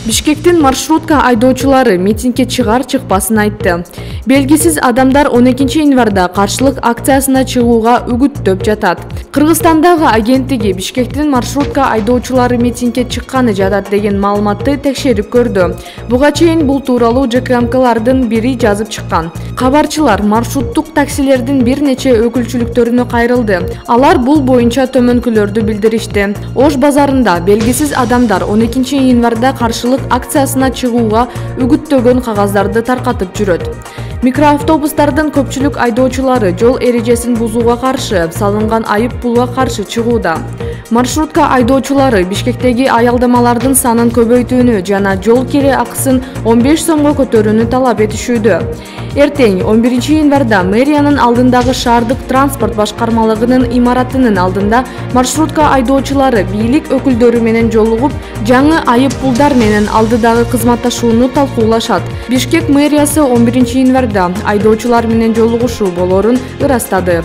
Бишкектин маршрутка айдоочулары митингге чыгар-чыкпасын айтты. Белгисиз адамдар 12 январда каршылык акциясына чыгууга үгүттөп жатат. Кыргызстандагы агенттиги Бишкектин маршрутка айдоочулары митингге чыкканы жатат деген маалыматты текшерип көрдү. Буга чейин бул тууралуу ЖКМКлардын бири жазып чыккан. Кабарчылар маршруттук таксилердин бир нече өкүлчүлүктөрүнө кайрылды. Алар бул боюнча төмөнкүлөрдү билдиришти. Ош базарында белгисиз адамдар 12 январда каршылык акциясына чыгууга үгүттөгөн кагаздарды таркатып жүрөт. Микроавтобустардын көпчүлүк айдоочулары жол эрежесин бузууга каршы салынган айып пулга каршы чыгууда. Маршрутка айдоочулары Бишкектеги аялдамалардын санын көбөйтүүнү жана жол кире акысын 15 сомго көтөрүүнү талап этишүүдө. Эртең 11 январда мэриянын алдындагы шаардык транспорт башкармалыгынын имаратынын алдында маршрутка айдоочулары бийлик өкүлдөрү менен жолугуп, жаңы айып пулдар менен алдыдагы кызматташууну талкуулашат. Бишкек мэриясы 11 январда айдоочулар менен жолугушуу болорун ырастады.